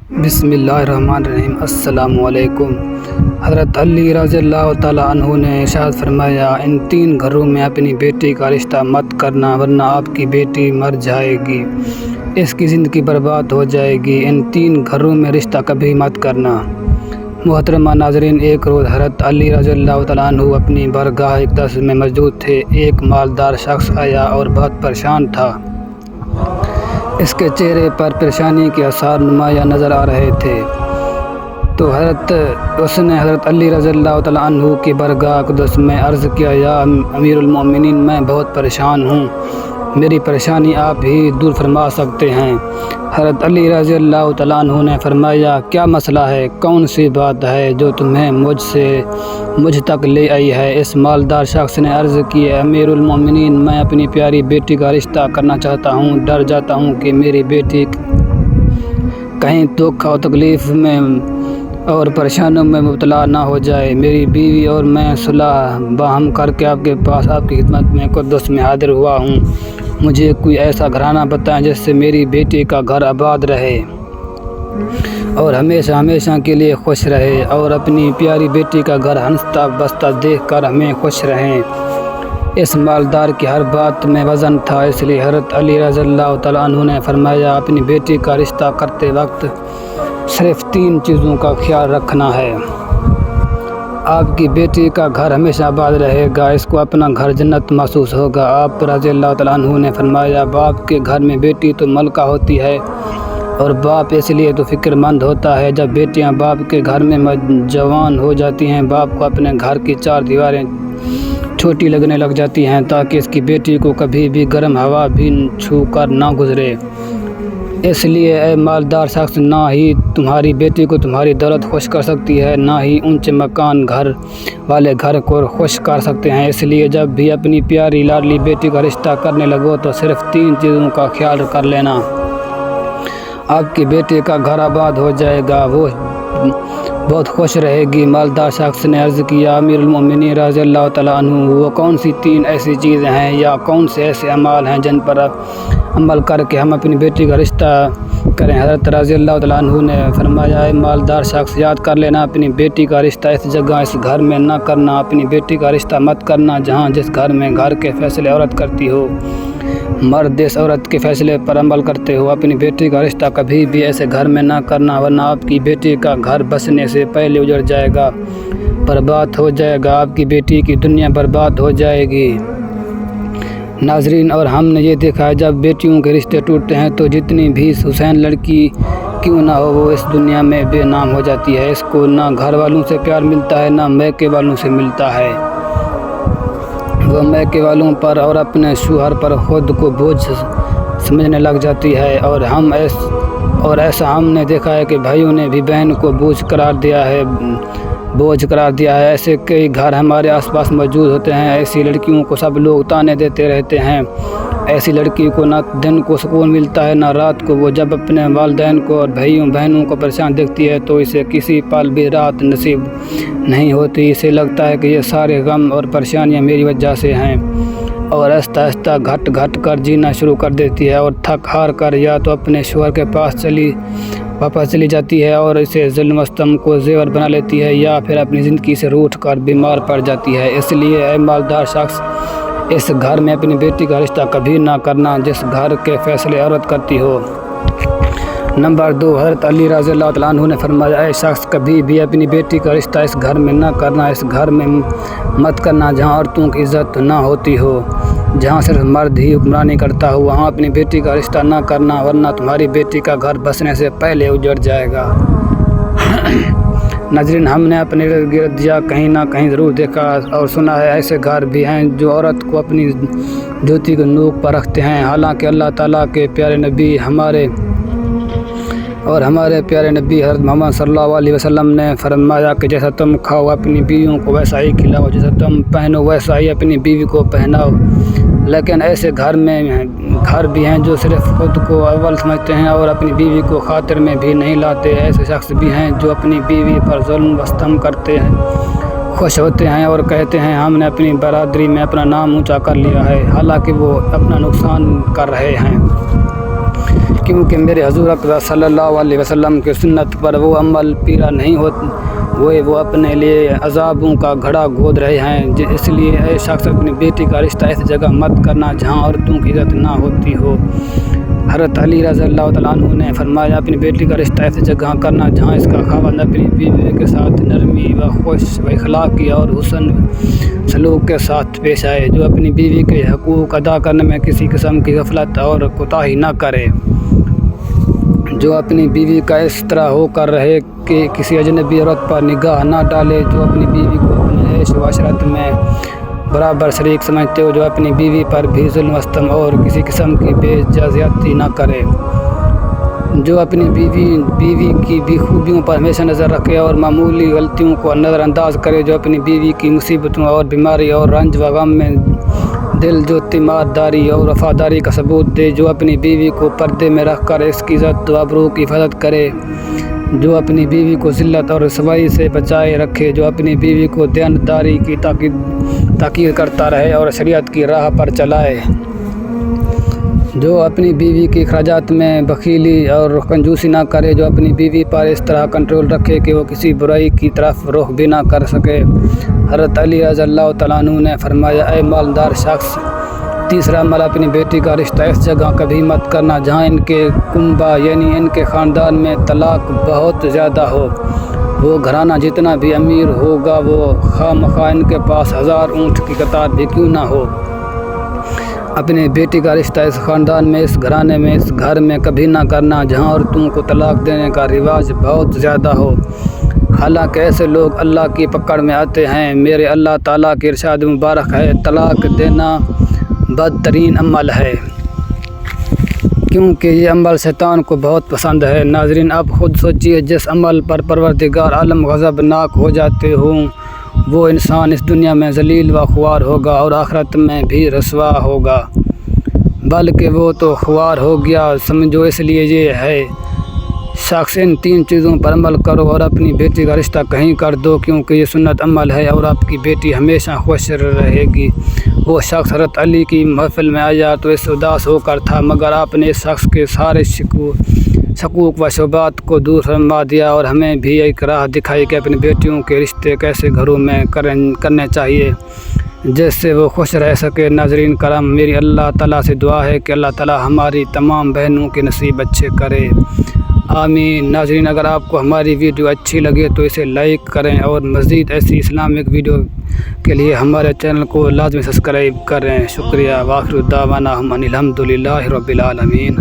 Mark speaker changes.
Speaker 1: بسم اللہ الرحمن الرحیم۔ السلام علیکم۔ حضرت علی رضی اللہ تعالیٰ عنہ نے ارشاد فرمایا، ان 3 گھروں میں اپنی بیٹی کا رشتہ مت کرنا ورنہ آپ کی بیٹی مر جائے گی، اس کی زندگی برباد ہو جائے گی۔ ان 3 گھروں میں رشتہ کبھی مت کرنا۔ محترمہ ناظرین، ایک روز حضرت علی رضی اللہ تعالیٰ عنہ اپنی بارگاہ اقدس میں موجود تھے۔ ایک مالدار شخص آیا اور بہت پریشان تھا۔ اس کے چہرے پر پریشانی کے آثار نمایاں نظر آ رہے تھے۔ تو اس نے حضرت علی رضی اللہ تعالیٰ عنہ کی بارگاہ اقدس میں عرض کیا، یا امیر المومنین، میں بہت پریشان ہوں، میری پریشانی آپ ہی دور فرما سکتے ہیں۔ حضرت علی رضی اللہ تعالیٰ عنہ نے فرمایا، کیا مسئلہ ہے؟ کون سی بات ہے جو تمہیں مجھ تک لے آئی ہے؟ اس مالدار شخص نے عرض کی، امیر المومنین، میں اپنی پیاری بیٹی کا رشتہ کرنا چاہتا ہوں۔ ڈر جاتا ہوں کہ میری بیٹی کہیں دکھ اور تکلیف میں اور پریشانیوں میں مبتلا نہ ہو جائے۔ میری بیوی اور میں صلح باہم کر کے آپ کے پاس آپ کی خدمت میں قدس میں حاضر ہوا ہوں۔ مجھے کوئی ایسا گھرانہ بتائیں جس سے میری بیٹی کا گھر آباد رہے اور ہمیشہ کے لیے خوش رہے، اور اپنی پیاری بیٹی کا گھر ہنستا بستا دیکھ کر ہمیں خوش رہیں۔ اس مالدار کی ہر بات میں وزن تھا، اس لیے حضرت علی رضی اللہ تعالیٰ عنہ نے فرمایا، اپنی بیٹی کا رشتہ کرتے وقت صرف 3 چیزوں کا خیال رکھنا ہے۔ آپ کی بیٹی کا گھر ہمیشہ آباد رہے گا، اس کو اپنا گھر جنت محسوس ہوگا۔ آپ رضی اللہ تعالیٰ عنہ نے فرمایا، باپ کے گھر میں بیٹی تو ملکہ ہوتی ہے، اور باپ اس لیے تو فکر مند ہوتا ہے جب بیٹیاں باپ کے گھر میں جوان ہو جاتی ہیں، باپ کو اپنے گھر کی 4 دیواریں چھوٹی لگنے لگ جاتی ہیں تاکہ اس کی بیٹی کو کبھی بھی گرم ہوا بھی چھو کر نہ گزرے۔ اس لیے اے مالدار شخص، نہ ہی تمہاری بیٹی کو تمہاری دولت خوش کر سکتی ہے، نہ ہی اونچے مکان گھر والے گھر کو خوش کر سکتے ہیں۔ اس لیے جب بھی اپنی پیاری لاڈلی بیٹی کا رشتہ کرنے لگو تو صرف 3 چیزوں کا خیال کر لینا۔ آپ کی بیٹی کا گھر آباد ہو جائے گا، وہ بہت خوش رہے گی۔ مالدار شخص نے عرض کیا، امیر المومنین رضی اللہ تعالیٰ عنہ، وہ کون سی 3 ایسی چیزیں ہیں یا کون سے ایسے اعمال ہیں جن پر عمل کر کے ہم اپنی بیٹی کا رشتہ کریں؟ حضرت رضی اللہ تعالیٰ عنہ نے فرمایا، اے مالدار شخص، یاد کر لینا، اپنی بیٹی کا رشتہ اس جگہ اس گھر میں نہ کرنا، اپنی بیٹی کا رشتہ مت کرنا جس گھر میں گھر کے فیصلے عورت کرتی ہو، مرد اس عورت کے فیصلے پر عمل کرتے ہو۔ اپنی بیٹی کا رشتہ کبھی بھی ایسے گھر میں نہ کرنا ورنہ آپ کی بیٹی کا گھر بسنے سے پہلے اجڑ جائے گا، برباد ہو جائے گا، آپ کی بیٹی کی دنیا برباد ہو جائے گی۔ ناظرین، اور ہم نے یہ دیکھا ہے جب بیٹیوں کے رشتے ٹوٹتے ہیں تو جتنی بھی حسین لڑکی کیوں نہ ہو، وہ اس دنیا میں بے نام ہو جاتی ہے۔ اس کو نہ گھر والوں سے پیار ملتا ہے، نہ میکے والوں سے ملتا ہے۔ وہ میکے والوں پر اور اپنے شوہر پر خود کو بوجھ سمجھنے لگ جاتی ہے، اور ایسا ہم نے دیکھا ہے کہ بھائیوں نے بھی بہن کو بوجھ قرار دیا ہے۔ ایسے کئی گھر ہمارے آس پاس موجود ہوتے ہیں۔ ایسی لڑکیوں کو سب لوگ تانے دیتے رہتے ہیں۔ ایسی لڑکی کو نہ دن کو سکون ملتا ہے نہ رات کو۔ وہ جب اپنے والدین کو اور بہنوں کو پریشان دیکھتی ہے تو اسے کسی پل بھی رات نصیب نہیں ہوتی۔ اسے لگتا ہے کہ یہ سارے غم اور پریشانیاں میری وجہ سے ہیں، اور آہستہ گھٹ کر جینا شروع کر دیتی ہے، اور تھک ہار کر یا تو اپنے شوہر کے پاس واپس چلی جاتی ہے اور اسے ظلم و ستم کو زیور بنا لیتی ہے، یا پھر اپنی زندگی سے روٹھ کر بیمار پڑ جاتی ہے۔ اس لیے اے مالدار شخص، اس گھر میں اپنی بیٹی کا رشتہ کبھی نہ کرنا جس گھر کے فیصلے عورت کرتی ہو۔ نمبر 2، حضرت علی رضی اللہ تعالیٰ عنہ نے فرمایا، اے شخص، کبھی بھی اپنی بیٹی کا رشتہ اس گھر میں نہ کرنا، اس گھر میں مت کرنا جہاں عورتوں کی عزت نہ ہوتی ہو، جہاں صرف مرد ہی حکمرانی کرتا ہو، وہاں اپنی بیٹی کا رشتہ نہ کرنا ورنہ تمہاری بیٹی کا گھر بسنے سے پہلے اجڑ جائے گا۔ ناظرین، ہم نے اپنے ارد گرد یا کہیں نہ کہیں ضرور دیکھا اور سنا ہے، ایسے گھر بھی ہیں جو عورت کو اپنی جوتی کے نوک پر رکھتے ہیں، حالانکہ اللہ تعالیٰ کے پیارے نبی ہمارے پیارے نبی حضرت محمد صلی اللہ علیہ وسلم نے فرمایا کہ جیسا تم کھاؤ اپنی بیویوں کو ویسا ہی کھلاؤ، جیسا تم پہنو ویسا ہی اپنی بیوی کو پہناؤ۔ لیکن ایسے گھر بھی ہیں جو صرف خود کو اول سمجھتے ہیں اور اپنی بیوی کو خاطر میں بھی نہیں لاتے۔ ایسے شخص بھی ہیں جو اپنی بیوی پر ظلم و ستم کرتے ہیں، خوش ہوتے ہیں اور کہتے ہیں ہم نے اپنی برادری میں اپنا نام اونچا کر لیا ہے، حالانکہ وہ اپنا نقصان کر رہے ہیں، کیونکہ میرے حضور اکرم صلی اللہ علیہ وسلم کی سنت پر وہ عمل پیرا نہیں ہوئے، وہ اپنے لیے عذابوں کا گھڑا گود رہے ہیں۔ اس لیے اے شخص اپنی بیٹی کا رشتہ ایسی جگہ مت کرنا جہاں عورتوں کی عزت نہ ہوتی ہو۔ حضرت علی رضی اللہ تعالیٰ عنہ نے فرمایا اپنی بیٹی کا رشتہ ایسی جگہ کرنا جہاں اس کا خاوند اپنی بیوی کے ساتھ نرمی و خوش و اخلاقی اور حسن سلوک کے ساتھ پیش آئے، جو اپنی بیوی کے حقوق ادا کرنے میں کسی قسم کی غفلت اور کوتاہی نہ کرے، جو اپنی بیوی کا اس طرح ہو کر رہے کہ کسی اجنبی عورت پر نگاہ نہ ڈالے، جو اپنی بیوی کو اپنے عیش و عشرت میں برابر شریک سمجھتے ہو، جو اپنی بیوی پر بھی ظلم و ستم اور کسی قسم کی بے جا زیادتی نہ کرے، جو اپنی بیوی کی بھی خوبیوں پر ہمیشہ نظر رکھے اور معمولی غلطیوں کو نظر انداز کرے، جو اپنی بیوی کی مصیبتوں اور بیماری اور رنج و غم میں دل جو اعتماد داری اور وفاداری کا ثبوت دے، جو اپنی بیوی کو پردے میں رکھ کر اس کی عزت و آبرو کی حفاظت کرے، جو اپنی بیوی کو ذلت اور رسوائی سے بچائے رکھے، جو اپنی بیوی کو دیانتداری کی تاکید کرتا رہے اور شریعت کی راہ پر چلائے، جو اپنی بیوی کے اخراجات میں بخیلی اور کنجوسی نہ کرے، جو اپنی بیوی پر اس طرح کنٹرول رکھے کہ وہ کسی برائی کی طرف رخ بھی نہ کر سکے۔ حضرت علی رضی اللہ تعالیٰ عنہ نے فرمایا اے مالدار شخص، تیسرا عمل اپنی بیٹی کا رشتہ اس جگہ کبھی مت کرنا جہاں ان کے کنبہ یعنی ان کے خاندان میں طلاق بہت زیادہ ہو۔ وہ گھرانہ جتنا بھی امیر ہوگا وہ خواہ مخواہ ان کے پاس 1000 اونٹ کی قطار بھی کیوں نہ ہو، اپنی بیٹی کا رشتہ اس خاندان میں، اس گھرانے میں، اس گھر میں کبھی نہ کرنا جہاں عورتوں کو طلاق دینے کا رواج بہت زیادہ ہو، حالانکہ ایسے لوگ اللہ کی پکڑ میں آتے ہیں۔ میرے اللہ تعالیٰ کی ارشاد مبارک ہے طلاق دینا بدترین عمل ہے کیونکہ یہ عمل شیطان کو بہت پسند ہے۔ ناظرین آپ خود سوچئے، جس عمل پر پروردگار عالم غضب ناک ہو جاتے ہوں وہ انسان اس دنیا میں ذلیل و خوار ہوگا اور آخرت میں بھی رسوا ہوگا، بلکہ وہ تو خوار ہو گیا سمجھو۔ اس لیے یہ ہے شخص ان 3 چیزوں پر عمل کرو اور اپنی بیٹی کا رشتہ کہیں کر دو کیونکہ یہ سنت عمل ہے اور آپ کی بیٹی ہمیشہ خوش رہے گی۔ وہ شخص حضرت علی کی محفل میں آیا تو اس اداس ہو کر تھا، مگر آپ نے اس شخص کے سارے شکوک و شبہات کو دور فرما دیا اور ہمیں بھی ایک راہ دکھائی کہ اپنی بیٹیوں کے رشتے کیسے گھروں میں کرنے چاہیے جس سے وہ خوش رہ سکے۔ ناظرین کرام، میری اللہ تعالیٰ سے دعا ہے کہ اللہ تعالیٰ ہماری تمام بہنوں کے نصیب اچھے کرے، آمین۔ ناظرین اگر آپ کو ہماری ویڈیو اچھی لگے تو اسے لائک کریں اور مزید ایسی اسلامک ویڈیو کے لیے ہمارے چینل کو لازمی سبسکرائب کریں۔ شکریہ۔ وآخر دعوانا ان الحمد للہ رب العالمین۔